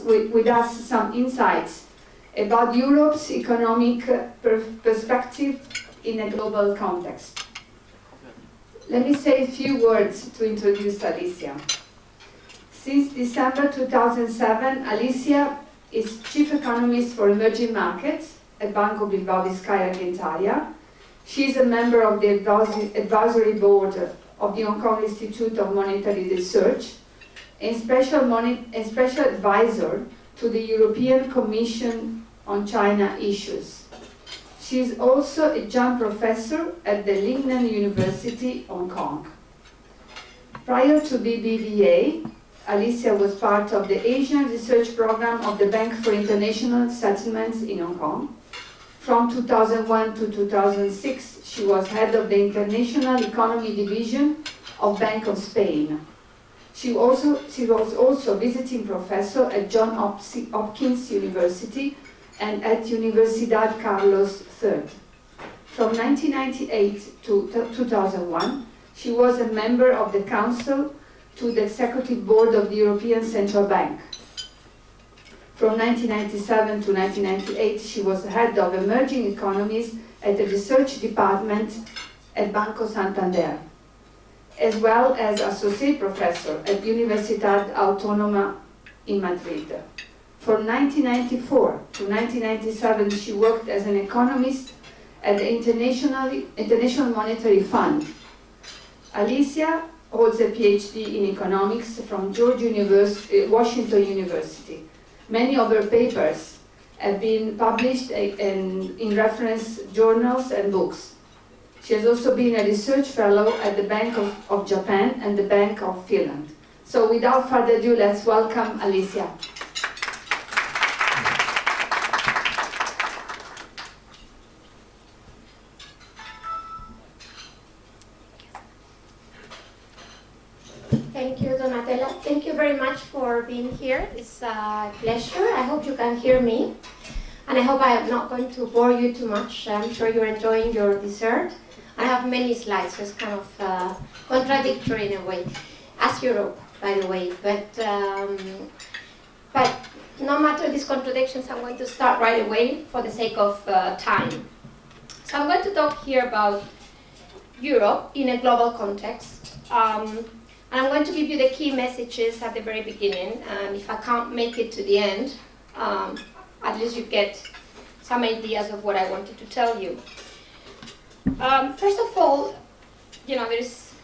with us some insights about Europe's economic perspective in a global context. Let me say a few words to introduce Alicia. Since December 2007, Alicia is Chief Economist for Emerging Markets at Banco Bilbao Vizcaya Argentaria. She is a member of the advisory board of the Hong Kong Institute of Monetary Research and special advisor to the European Commission on China issues. She is also a adjunct professor at the Lingnan University, Hong Kong. Prior to BBVA, Alicia was part of the Asian Research Program of the Bank for International Settlements in Hong Kong. From 2001 to 2006, she was head of the International Economy Division of Bank of Spain. She was also visiting professor at Johns Hopkins University and at Universidad Carlos III. From 1998 to 2001, she was a member of the Council to the Executive Board of the European Central Bank. From 1997 to 1998, she was head of emerging economies at the research department at Banco Santander, as well as associate professor at Universidad Autónoma in Madrid. From 1994 to 1997, she worked as an economist at the International Monetary Fund. Alicia holds a PhD in economics from Washington University. Many of her papers have been published in reference journals and books. She has also been a research fellow at the Bank of Japan and the Bank of Finland. So without further ado, let's welcome Alicia. Thank you, Donatella. Thank you very much for being here. It's a pleasure. I hope you can hear me. And I hope I am not going to bore you too much. I'm sure you're enjoying your dessert. I have many slides, so it's kind of contradictory in a way, as Europe, by the way. But no matter these contradictions, I'm going to start right away for the sake of time. So I'm going to talk here about Europe in a global context. And I'm going to give you the key messages at the very beginning, and if I can't make it to the end, at least you get some ideas of what I wanted to tell you. First of all, there's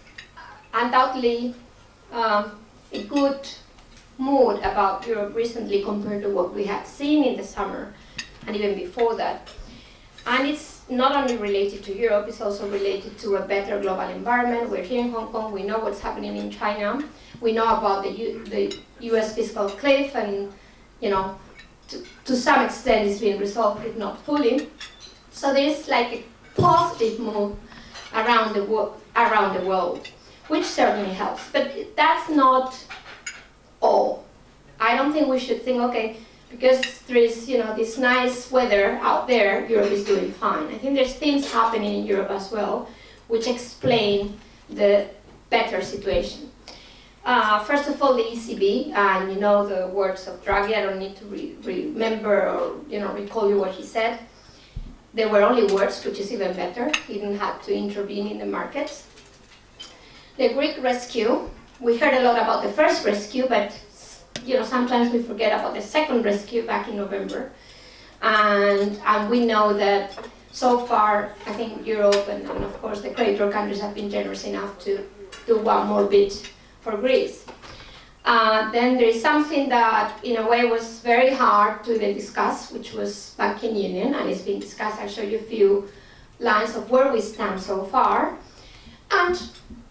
undoubtedly a good mood about Europe recently compared to what we had seen in the summer and even before that. And it's not only related to Europe, it's also related to a better global environment. We're here in Hong Kong, we know what's happening in China, we know about the US fiscal cliff, and to some extent it's being resolved, if not fully. So there's like a positive move around the world, which certainly helps. But that's not all. I don't think we should think, okay, because there is this nice weather out there, Europe is doing fine. I think there's things happening in Europe as well which explain the better situation. First of all, the ECB, and you know the words of Draghi. I don't need to remember or recall you what he said. They were only words, which is even better. He didn't have to intervene in the markets. The Greek rescue, we heard a lot about the first rescue, but sometimes we forget about the second rescue back in November. And we know that so far, I think Europe and of course the creditor countries have been generous enough to do one more bit for Greece. Then there is something that in a way was very hard to even discuss, which was banking union, and it's been discussed. I'll show you a few lines of where we stand so far. And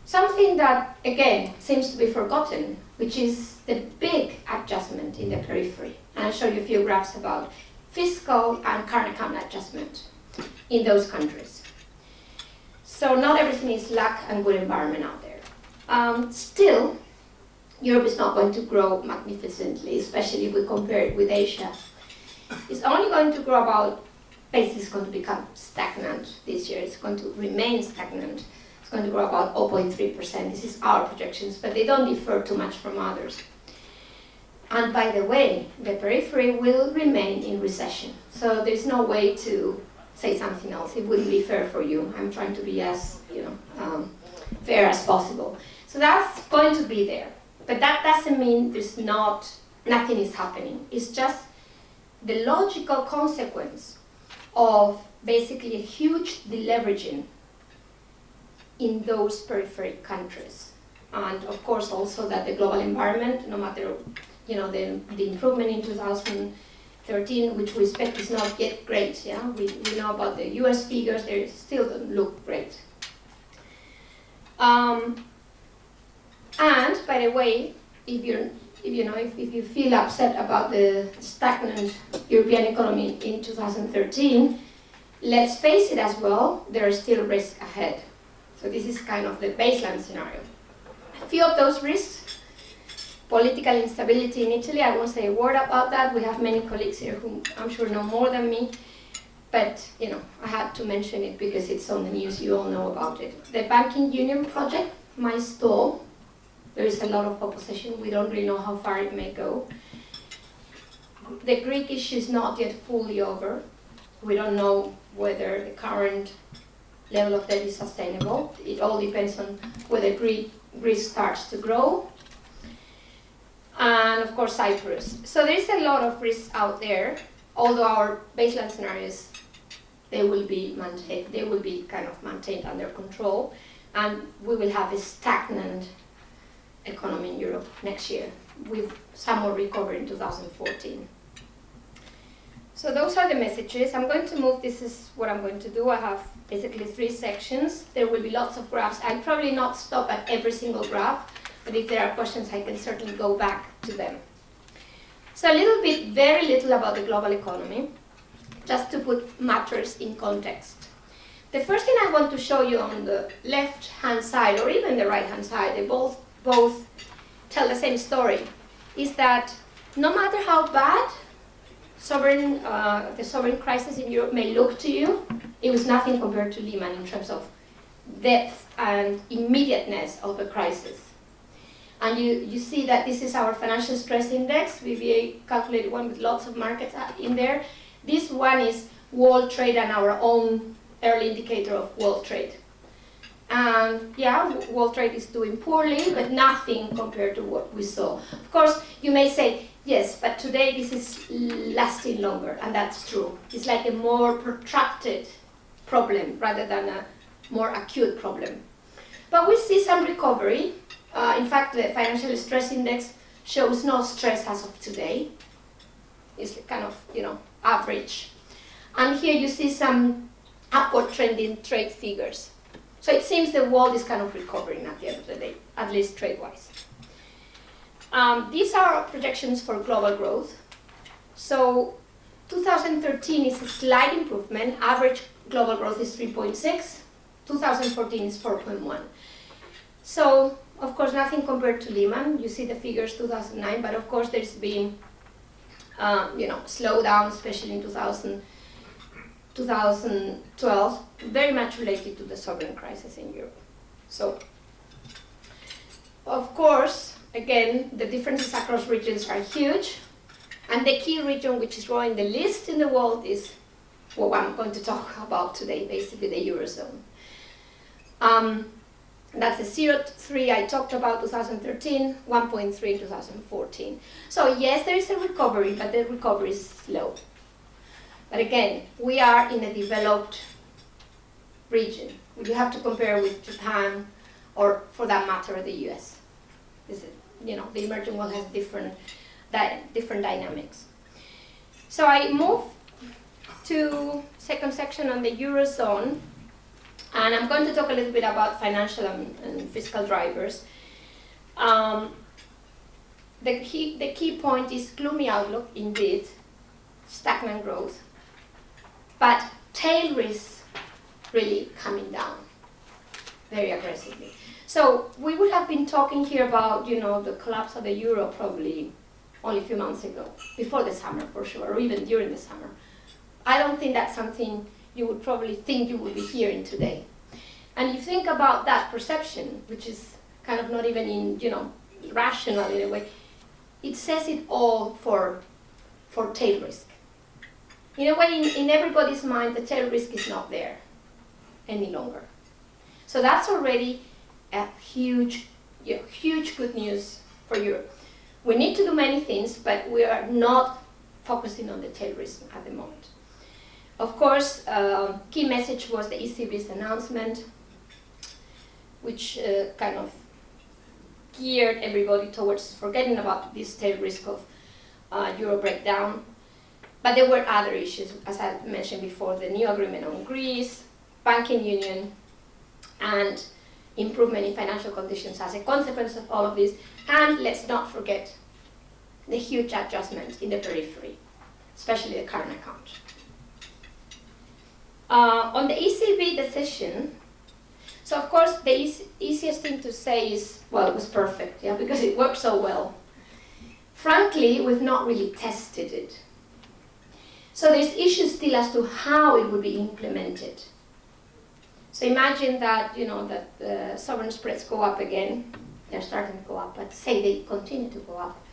something that, again, seems to be forgotten, which is the big adjustment in the periphery. And I'll show you a few graphs about fiscal and current account adjustment in those countries. So not everything is luck and good environment out there. Still, Europe is not going to grow magnificently, especially if we compare it with Asia. It's only going to grow about, basically it's going to become stagnant this year. It's going to remain stagnant. It's going to grow about 0.3%. This is our projections, but they don't differ too much from others. And by the way, the periphery will remain in recession. So there's no way to say something else. It wouldn't be fair for you. I'm trying to be as fair as possible. So that's going to be there. But that doesn't mean nothing is happening. It's just the logical consequence of basically a huge deleveraging in those periphery countries. And of course also that the global environment, no matter the improvement in 2013, which we expect is not yet great. Yeah, we know about the U.S. figures; they still don't look great. And by the way, if you feel upset about the stagnant European economy in 2013, let's face it as well, there are still risks ahead. So this is kind of the baseline scenario. A few of those risks. Political instability in Italy, I won't say a word about that. We have many colleagues here who I'm sure know more than me. But, I had to mention it because it's on the news, you all know about it. The banking union project might stall. There is a lot of opposition. We don't really know how far it may go. The Greek issue is not yet fully over. We don't know whether the current level of debt is sustainable. It all depends on whether Greece starts to grow. And of course Cyprus. So there's a lot of risks out there, although our baseline scenarios, they will be kind of maintained under control, and we will have a stagnant economy in Europe next year, with some more recovery in 2014. So those are the messages. I'm going to move, this is what I'm going to do. I have basically 3 sections. There will be lots of graphs. I'll probably not stop at every single graph, but if there are questions, I can certainly go back to them. So a little bit, very little about the global economy, just to put matters in context. The first thing I want to show you on the left-hand side, or even the right-hand side, they both tell the same story, is that no matter how bad the sovereign crisis in Europe may look to you, it was nothing compared to Lehman in terms of depth and immediateness of the crisis. And you see that this is our financial stress index. VBA calculated one with lots of markets in there. This one is world trade and our own early indicator of world trade. And yeah, world trade is doing poorly, but nothing compared to what we saw. Of course, you may say, yes, but today this is lasting longer, and that's true. It's like a more protracted problem rather than a more acute problem. But we see some recovery. In fact, the financial stress index shows no stress as of today. It's kind of, average. And here you see some upward trending trade figures. So it seems the world is kind of recovering at the end of the day, at least trade-wise. These are projections for global growth. So 2013 is a slight improvement. Average global growth is 3.6. 2014 is 4.1. So, of course, nothing compared to Lehman. You see the figures 2009, but of course there's been slowdown, especially in 2012, very much related to the sovereign crisis in Europe. So, of course, again, the differences across regions are huge, and the key region which is growing the least in the world is what I'm going to talk about today, basically the Eurozone. That's the 0.3 I talked about 2013, 1.3 in 2014. So yes, there is a recovery, but the recovery is slow. But again, we are in a developed region. You have to compare with Japan, or for that matter, the US. The emerging world has different dynamics. So I move to second section on the Eurozone. And I'm going to talk a little bit about financial and fiscal drivers. The key point is gloomy outlook, indeed, stagnant growth, but tail risks really coming down very aggressively. So we would have been talking here about, the collapse of the euro probably only a few months ago, before the summer for sure, or even during the summer. I don't think that's something you would probably think you would be hearing today. And you think about that perception, which is kind of not even rational in a way, it says it all for tail risk. In a way, in everybody's mind, the tail risk is not there any longer. So that's already a huge good news for Europe. We need to do many things, but we are not focusing on the tail risk at the moment. Of course, key message was the ECB's announcement, which kind of geared everybody towards forgetting about this tail risk of euro breakdown. But there were other issues, as I mentioned before, the new agreement on Greece, banking union, and improvement in financial conditions as a consequence of all of this. And let's not forget the huge adjustment in the periphery, especially the current account. On the ECB decision, so of course the easiest thing to say is, well, it was perfect, yeah, because it worked so well. Frankly, we've not really tested it. So there's issues still as to how it would be implemented. So imagine that, that the sovereign spreads go up again. They're starting to go up, but say they continue to go up.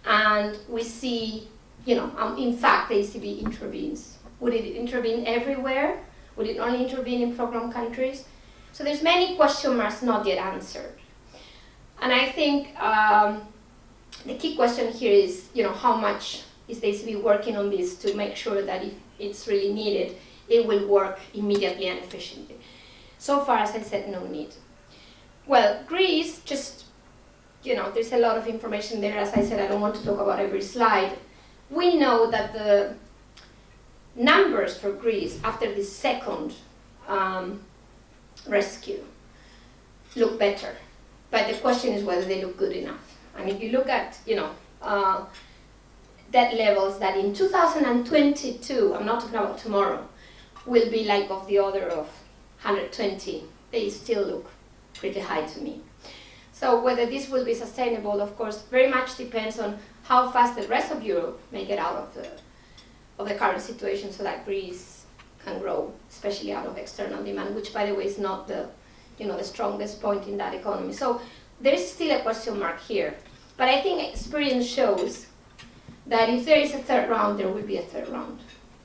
And we see, in fact, the ECB intervenes. Would it intervene everywhere? Would it only intervene in program countries? So there's many question marks not yet answered. And I think the key question here is, how much is the ECB working on this to make sure that if it's really needed, it will work immediately and efficiently. So far, as I said, no need. Well, Greece, just, there's a lot of information there. As I said, I don't want to talk about every slide. We know that the numbers for Greece after the second rescue look better. But the question is whether they look good enough. And if you look at, debt levels that in 2022, I'm not talking about tomorrow, will be like of the order of 120, they still look pretty high to me. So whether this will be sustainable, of course, very much depends on how fast the rest of Europe may get out of the current situation so that Greece can grow, especially out of external demand, which, by the way, is not the strongest point in that economy. So there is still a question mark here. But I think experience shows that if there is a third round, there will be a third round.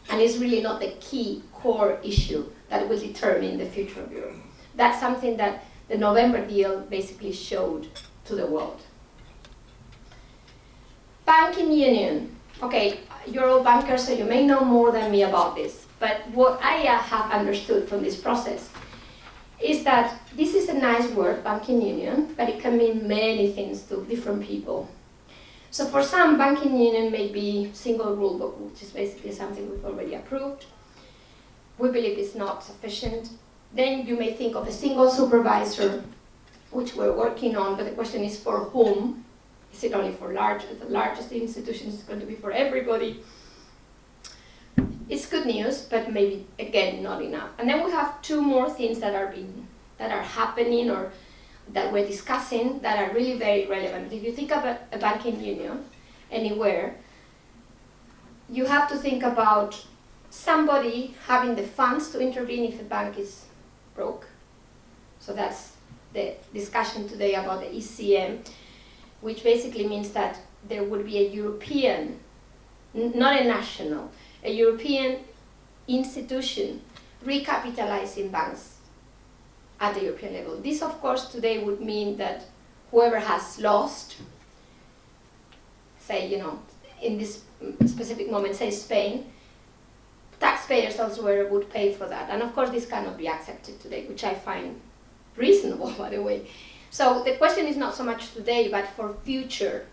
And it's really not the key core issue that will determine the future of Europe. That's something that the November deal basically showed to the world. Banking union. Okay, you're all bankers, so you may know more than me about this. But what I have understood from this process is that this is a nice word, banking union, but it can mean many things to different people. So for some, banking union may be single rule book, which is basically something we've already approved. We believe it's not sufficient. Then you may think of a single supervisor, which we're working on, but the question is for whom? Is it only for the largest institutions? Is it going to be for everybody? It's good news, but maybe, again, not enough. And then we have two more things that are happening or that we're discussing that are really very relevant. If you think about a banking union anywhere, you have to think about somebody having the funds to intervene if a bank is broke. So that's the discussion today about the ECM, which basically means that there would be a European, not a national, a European institution recapitalizing banks at the European level. This, of course, today would mean that whoever has lost, say, in this specific moment, say Spain, taxpayers elsewhere would pay for that. And of course, this cannot be accepted today, which I find reasonable, by the way. So the question is not so much today, but for future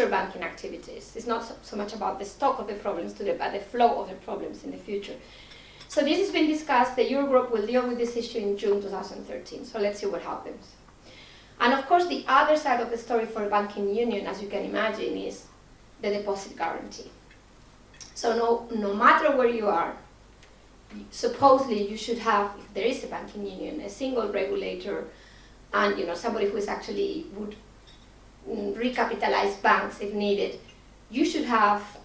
banking activities. It's not so much about the stock of the problems today, but the flow of the problems in the future. So this has been discussed. The Eurogroup will deal with this issue in June 2013. So let's see what happens. And of course, the other side of the story for a banking union, as you can imagine, is the deposit guarantee. So no matter where you are, supposedly you should have, if there is a banking union, a single regulator, and somebody who is actually would recapitalize banks if needed. You should have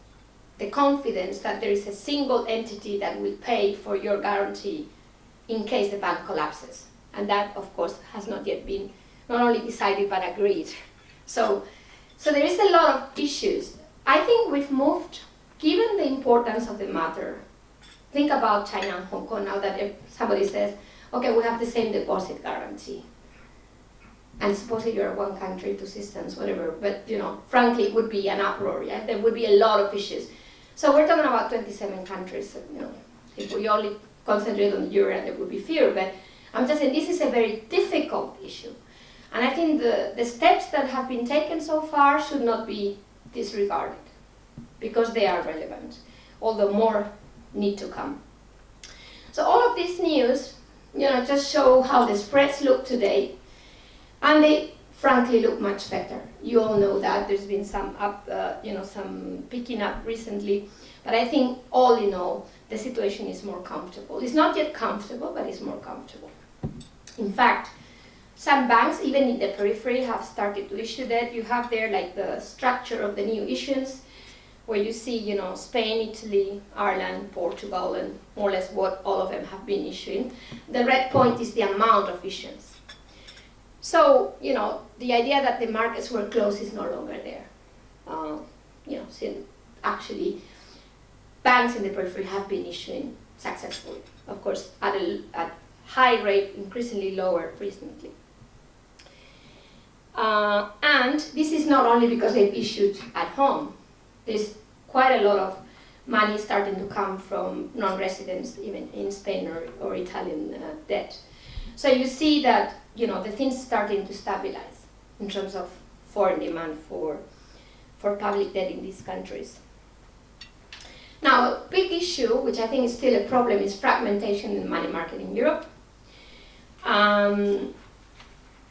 the confidence that there is a single entity that will pay for your guarantee in case the bank collapses. And that, of course, has not yet been not only decided but agreed. So So there is a lot of issues. I think we've moved, given the importance of the matter. Think about China and Hong Kong now that if somebody says, okay, we have the same deposit guarantee. And supposedly you're one country, two systems, whatever, but frankly, it would be an uproar, yeah? There would be a lot of issues. So we're talking about 27 countries, if we only concentrate on the euro, there would be fewer, but I'm just saying this is a very difficult issue. And I think the steps that have been taken so far should not be disregarded, because they are relevant, although more need to come. So all of this news, just show how the spreads look today. And they, frankly, look much better. You all know that. There's been some some picking up recently. But I think, all in all, the situation is more comfortable. It's not yet comfortable, but it's more comfortable. In fact, some banks, even in the periphery, have started to issue debt. You have there, like, the structure of the new issuance, where you see, Spain, Italy, Ireland, Portugal, and more or less what all of them have been issuing. The red point is the amount of issuance. So, the idea that the markets were closed is no longer there. Since actually banks in the periphery have been issuing successfully. Of course, at high rate, increasingly lower recently. And this is not only because they've issued at home. There's quite a lot of money starting to come from non-residents, even in Spain or Italian debt. So you see that the things starting to stabilize in terms of foreign demand for public debt in these countries. Now, a big issue, which I think is still a problem, is fragmentation in the money market in Europe.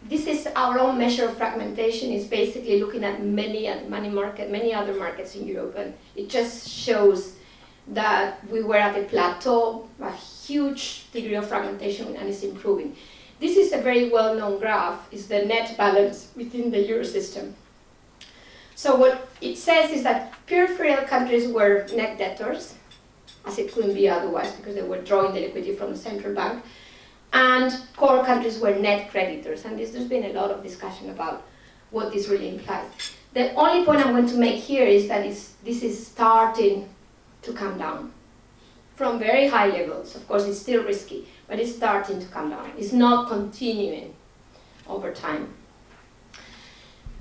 This is our own measure of fragmentation. Is basically looking at many other markets in Europe, and it just shows that we were at a plateau, a huge degree of fragmentation, and it's improving. This is a very well-known graph, is the net balance within the euro system. So what it says is that peripheral countries were net debtors, as it couldn't be otherwise because they were drawing the liquidity from the central bank, and core countries were net creditors. And there's been a lot of discussion about what this really implies. The only point I'm going to make here is that this is starting to come down from very high levels. Of course, it's still risky, but it's starting to come down. It's not continuing over time.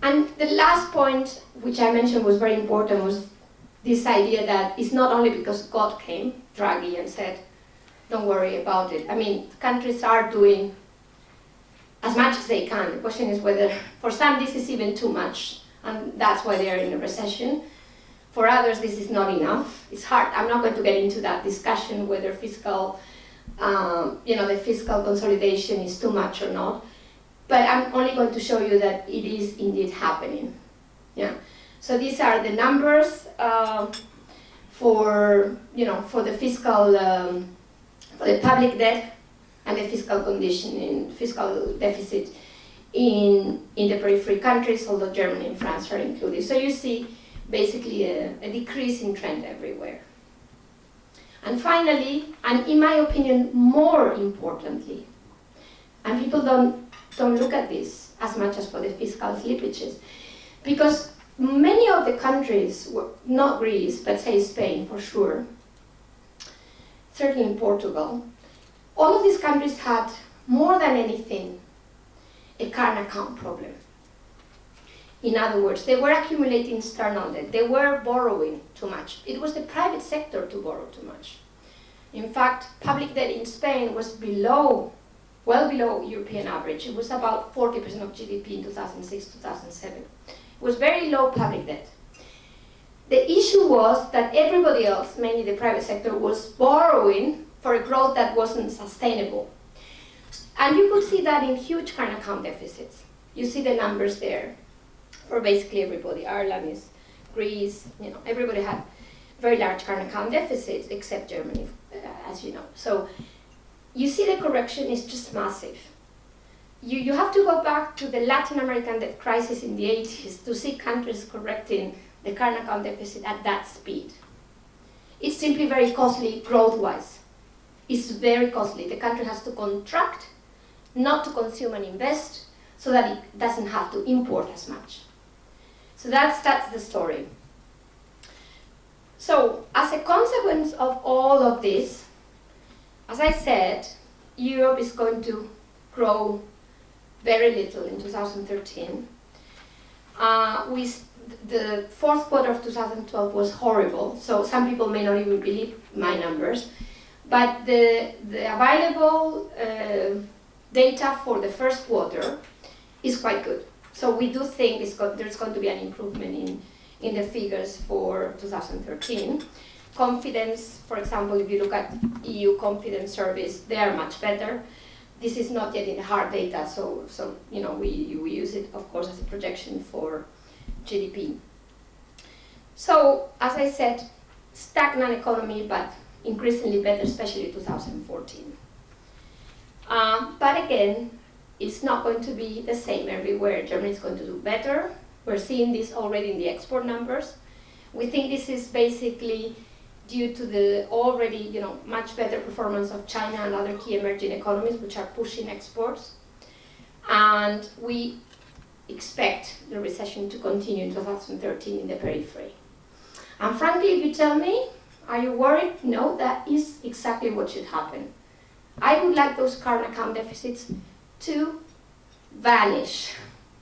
And the last point, which I mentioned was very important, was this idea that it's not only because God came, Draghi, and said, don't worry about it. I mean, countries are doing as much as they can. The question is whether, for some, this is even too much, and that's why they are in a recession. For others, this is not enough. It's hard. I'm not going to get into that discussion whether fiscal, the fiscal consolidation is too much or not. But I'm only going to show you that it is indeed happening. Yeah. So these are the numbers for the fiscal, for the public debt and the fiscal condition in fiscal deficit in the periphery countries, although Germany and France are included. So you see basically a decrease in trend everywhere. And finally, and in my opinion, more importantly, and people don't look at this as much as for the fiscal slippages, because many of the countries, not Greece, but say Spain for sure, certainly in Portugal, all of these countries had, more than anything, a current account problem. In other words, they were accumulating external debt. They were borrowing too much. It was the private sector to borrow too much. In fact, public debt in Spain was well below European average. It was about 40% of GDP in 2006, 2007. It was very low public debt. The issue was that everybody else, mainly the private sector, was borrowing for a growth that wasn't sustainable. And you could see that in huge current account deficits. You see the numbers there for basically everybody. Ireland, Greece, everybody had very large current account deficits except Germany, as you know. So you see the correction is just massive. You have to go back to the Latin American debt crisis in the 80s to see countries correcting the current account deficit at that speed. It's simply very costly growth-wise. It's very costly. The country has to contract, not to consume and invest, so that it doesn't have to import as much. So that's the story. So as a consequence of all of this, as I said, Europe is going to grow very little in 2013. The fourth quarter of 2012 was horrible, so some people may not even believe my numbers. But the available data for the first quarter is quite good. So we do think there's going to be an improvement in the figures for 2013. Confidence, for example, if you look at EU confidence surveys, they are much better. This is not yet in the hard data, so we use it, of course, as a projection for GDP. So, as I said, stagnant economy, but increasingly better, especially 2014. But again, it's not going to be the same everywhere. Germany is going to do better. We're seeing this already in the export numbers. We think this is basically due to the already much better performance of China and other key emerging economies, which are pushing exports. And we expect the recession to continue in 2013 in the periphery. And frankly, if you tell me, are you worried? No, that is exactly what should happen. I would like those current account deficits to vanish.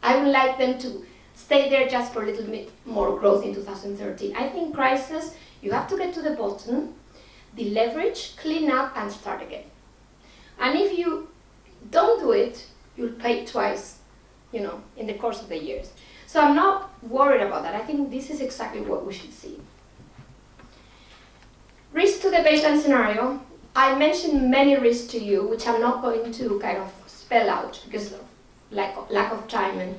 I would like them to stay there just for a little bit more growth in 2013. I think crisis, you have to get to the bottom, deleverage, clean up, and start again. And if you don't do it, you'll pay twice, in the course of the years. So I'm not worried about that. I think this is exactly what we should see. Risk to the baseline scenario. I mentioned many risks to you, which I'm not going to kind of spell out because of lack of time.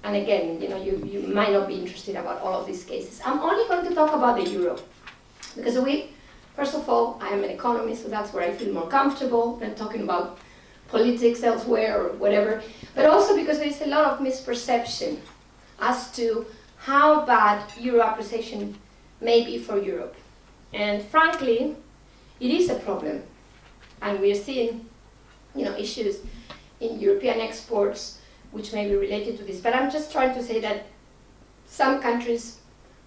And again, you might not be interested about all of these cases. I'm only going to talk about the euro. Because first of all, I am an economist, so that's where I feel more comfortable than talking about politics elsewhere or whatever. But also because there is a lot of misperception as to how bad euro appreciation may be for Europe. And frankly, it is a problem. And we are seeing, issues in European exports which may be related to this. But I'm just trying to say that some countries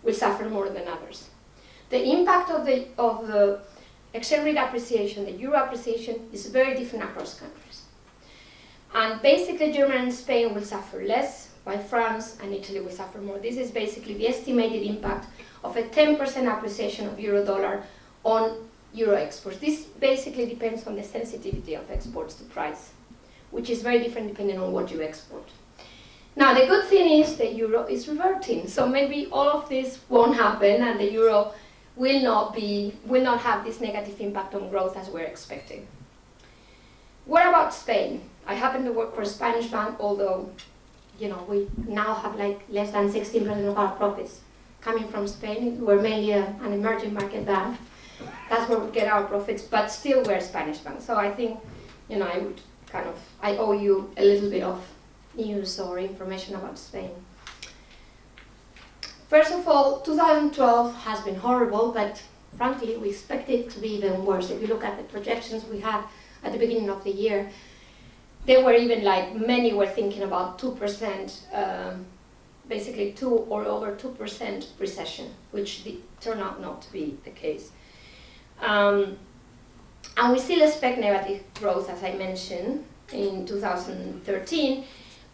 will suffer more than others. The impact of the exchange rate appreciation, the euro appreciation, is very different across countries. And basically, Germany and Spain will suffer less, while France and Italy will suffer more. This is basically the estimated impact of a 10% appreciation of euro-dollar on euro exports. This basically depends on the sensitivity of exports to price, which is very different depending on what you export. Now, the good thing is the euro is reverting, so maybe all of this won't happen and the euro will not have this negative impact on growth as we're expecting. What about Spain? I happen to work for a Spanish bank, although we now have less than 16% of our profits coming from Spain. We're mainly an emerging market bank. That's where we get our profits, but still we're a Spanish bank. So I think, I owe you a little bit of news or information about Spain. First of all, 2012 has been horrible, but frankly, we expect it to be even worse. If you look at the projections we had at the beginning of the year, they were even many were thinking about 2%, basically 2 or over 2% recession, which turned out not to be the case. And we still expect negative growth, as I mentioned, in 2013,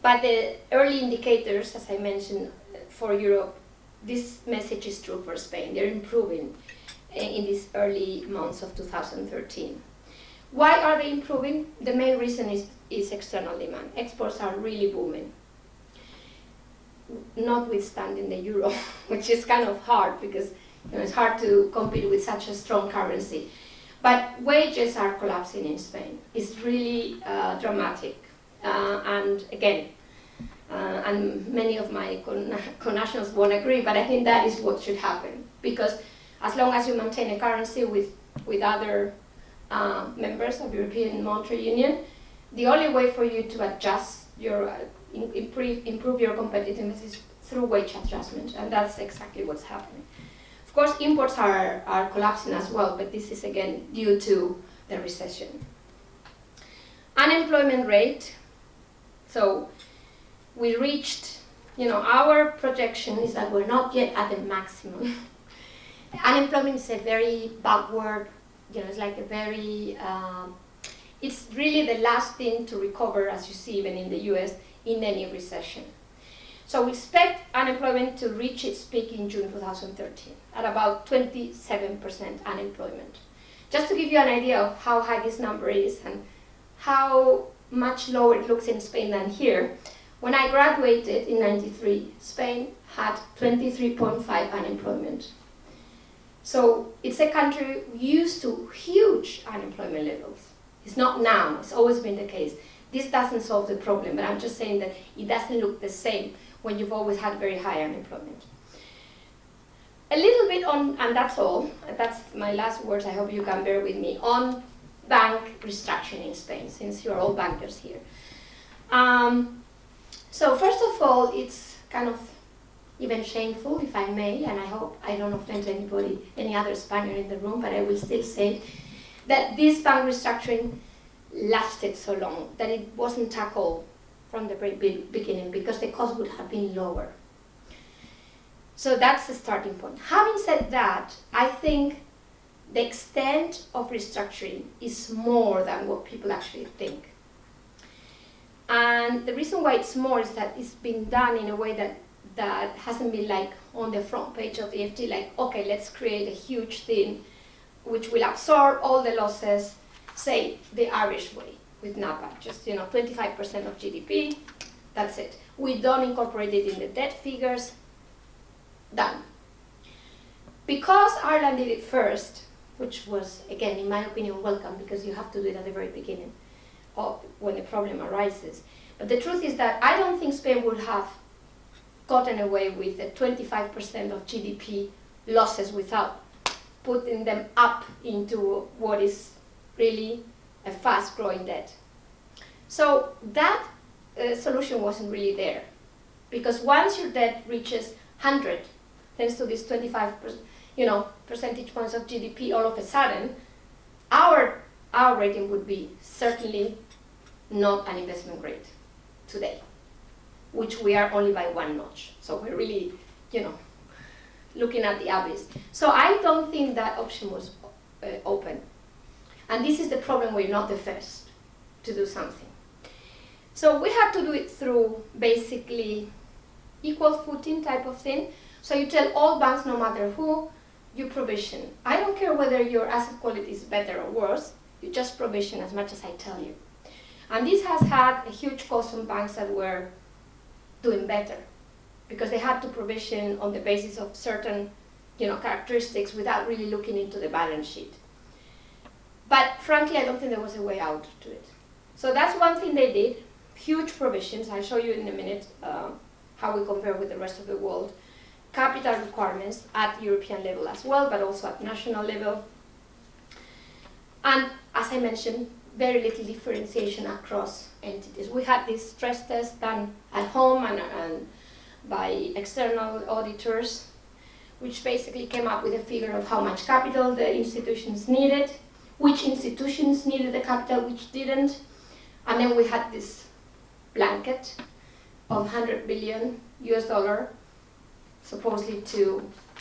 but the early indicators, as I mentioned, for Europe, this message is true for Spain. They're improving in these early months of 2013. Why are they improving? The main reason is external demand. Exports are really booming, notwithstanding the euro, which is kind of hard because it's hard to compete with such a strong currency. But wages are collapsing in Spain. It's really dramatic. And again, and many of my connationals won't agree, but I think that is what should happen. Because as long as you maintain a currency with other members of European Monetary Union, the only way for you to adjust your, improve your competitiveness is through wage adjustment, and that's exactly what's happening. Of course, imports are collapsing as well, but this is again due to the recession. Unemployment rate, so we reached our projection is that we're not yet at the maximum. Unemployment is a very bad word. It's like a very, it's really the last thing to recover, as you see even in the US, in any recession. So we expect unemployment to reach its peak in June 2013 at about 27% unemployment. Just to give you an idea of how high this number is and how much lower it looks in Spain than here, when I graduated in '93, Spain had 23.5 unemployment. So it's a country used to huge unemployment levels. It's not now, it's always been the case. This doesn't solve the problem, but I'm just saying that it doesn't look the same when you've always had very high unemployment. A little bit on, and that's all, that's my last words, I hope you can bear with me, on bank restructuring in Spain, since you're all bankers here. So first of all, it's kind of even shameful, if I may, and I hope I don't offend anybody, any other Spaniard in the room, but I will still say that this bank restructuring lasted so long, that it wasn't tackled from the very beginning, because the cost would have been lower. So that's the starting point. Having said that, I think the extent of restructuring is more than what people actually think. And the reason why it's more is that it's been done in a way that hasn't been like on the front page of the FT, like, okay, let's create a huge thing which will absorb all the losses, say the Irish way with NAPA, just 25% of GDP, that's it. We don't incorporate it in the debt figures, done. Because Ireland did it first, which was, again, in my opinion, welcome, because you have to do it at the very beginning of when the problem arises. But the truth is that I don't think Spain would have gotten away with the 25% of GDP losses without putting them up into what is really a fast-growing debt. So that solution wasn't really there, because once your debt reaches 100, thanks to this 25 percentage points of GDP, all of a sudden, our rating would be certainly not an investment grade today, which we are only by one notch. So we're really, looking at the abyss. So I don't think that option was open. And this is the problem, we're not the first to do something. So we had to do it through basically equal footing type of thing. So you tell all banks, no matter who, you provision. I don't care whether your asset quality is better or worse, you just provision as much as I tell you. And this has had a huge cost on banks that were doing better, because they had to provision on the basis of certain characteristics without really looking into the balance sheet. But frankly, I don't think there was a way out to it. So that's one thing they did, huge provisions. I'll show you in a minute how we compare with the rest of the world. Capital requirements at European level as well, but also at national level. And as I mentioned, very little differentiation across entities. We had this stress test done at home and by external auditors, which basically came up with a figure of how much capital the institutions needed, which institutions needed the capital, which didn't. And then we had this blanket of $100 billion US, supposedly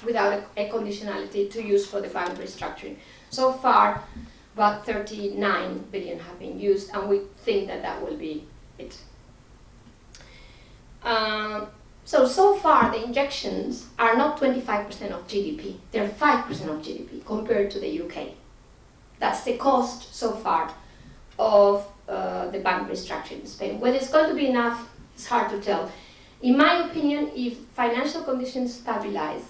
without a conditionality, to use for the bank restructuring. So far, about 39 billion have been used, and we think that that will be it. So far, the injections are not 25% of GDP. They're 5% of GDP compared to the UK. That's the cost so far of the bank restructuring in Spain. Whether it's going to be enough, it's hard to tell. In my opinion, if financial conditions stabilize,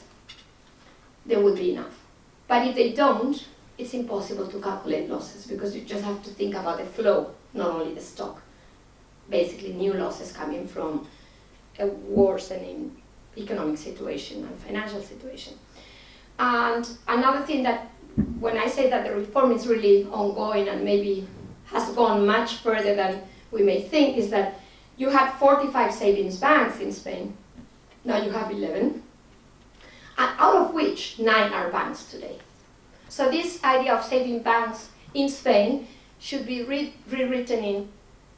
there will be enough. But if they don't, it's impossible to calculate losses, because you just have to think about the flow, not only the stock. Basically, new losses coming from a worsening economic situation and financial situation. And another thing that, when I say that the reform is really ongoing and maybe has gone much further than we may think, is that you had 45 savings banks in Spain. Now you have 11, and out of which 9 are banks today. So this idea of saving banks in Spain should be rewritten in,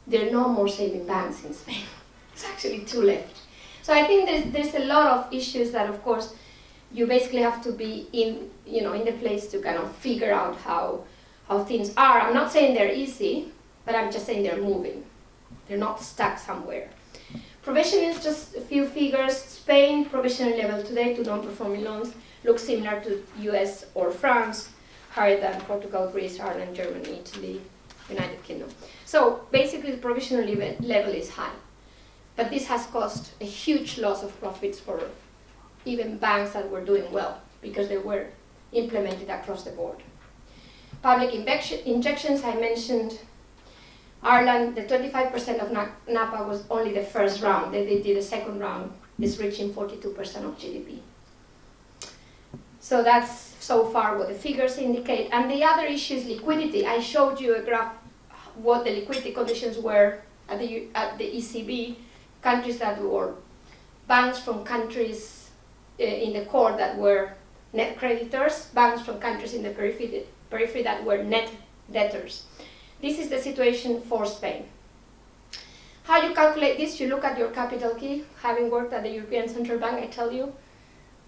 there are no more saving banks in Spain. There's actually 2 left. So I think there's a lot of issues that, of course, you basically have to be in the place to kind of figure out how things are. I'm not saying they're easy, but I'm just saying they're moving. They're not stuck somewhere. Provision is just a few figures. Spain, provisional level today to non-performing loans looks similar to US or France, higher than Portugal, Greece, Ireland, Germany, Italy, United Kingdom. So basically the provisional level is high. But this has caused a huge loss of profits for even banks that were doing well, because they were implemented across the board. Public injections, I mentioned Ireland, the 25% of NAPA was only the first round. They did the second round, is reaching 42% of GDP. So that's so far what the figures indicate. And the other issue is liquidity. I showed you a graph what the liquidity conditions were at the ECB, countries that were banks from countries in the core that were net creditors, banks from countries in the periphery that were net debtors. This is the situation for Spain. How you calculate this? You look at your capital key. Having worked at the European Central Bank, I tell you,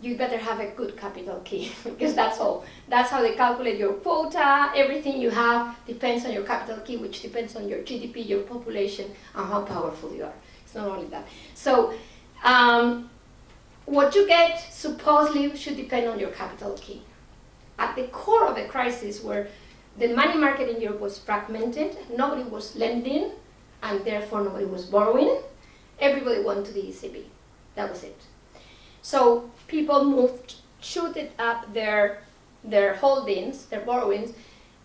you better have a good capital key, because that's all. That's how they calculate your quota. Everything you have depends on your capital key, which depends on your GDP, your population, and how powerful you are. It's not only that. So what you get supposedly should depend on your capital key. At the core of the crisis, where the money market in Europe was fragmented, nobody was lending, and therefore nobody was borrowing, everybody went to the ECB. That was it. So people shooted up their holdings, their borrowings,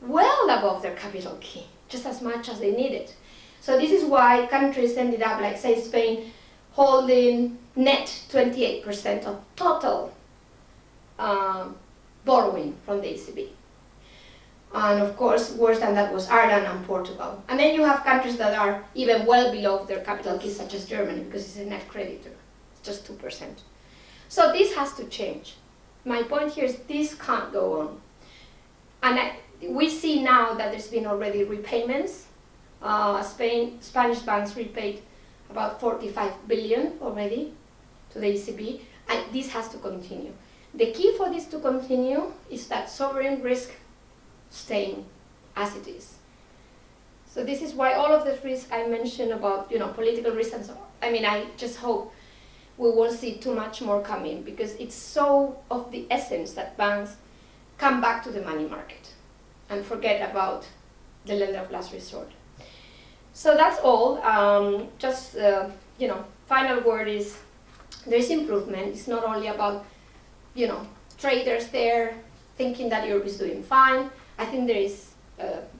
well above their capital key, just as much as they needed. So this is why countries ended up, like say Spain, holding net 28% of total borrowing from the ECB. And of course, worse than that was Ireland and Portugal. And then you have countries that are even well below their capital key, such as Germany, because it's a net creditor. It's just 2%. So this has to change. My point here is this can't go on. And we see now that there's been already repayments. Spanish banks repaid about 45 billion already to the ECB, and this has to continue. The key for this to continue is that sovereign risk staying as it is. So this is why all of the risks I mentioned about political risks and so on, I just hope we won't see too much more coming, because it's so of the essence that banks come back to the money market and forget about the lender of last resort. So that's all. Final word is there's improvement. It's not only about traders there thinking that Europe is doing fine. I think there is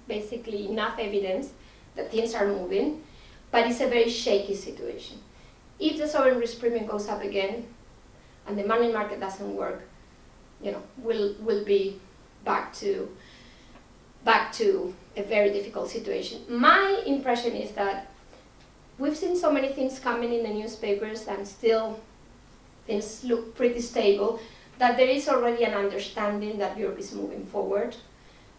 basically enough evidence that things are moving, but it's a very shaky situation. If the sovereign risk premium goes up again and the money market doesn't work, we'll be back to a very difficult situation. My impression is that we've seen so many things coming in the newspapers and still things look pretty stable, that there is already an understanding that Europe is moving forward.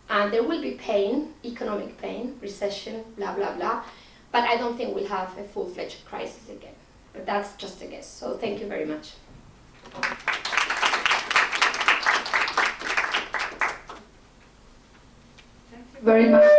And there will be pain, economic pain, recession, blah, blah, blah. But I don't think we'll have a full-fledged crisis again. But that's just a guess. So thank you very much. Thank you very much.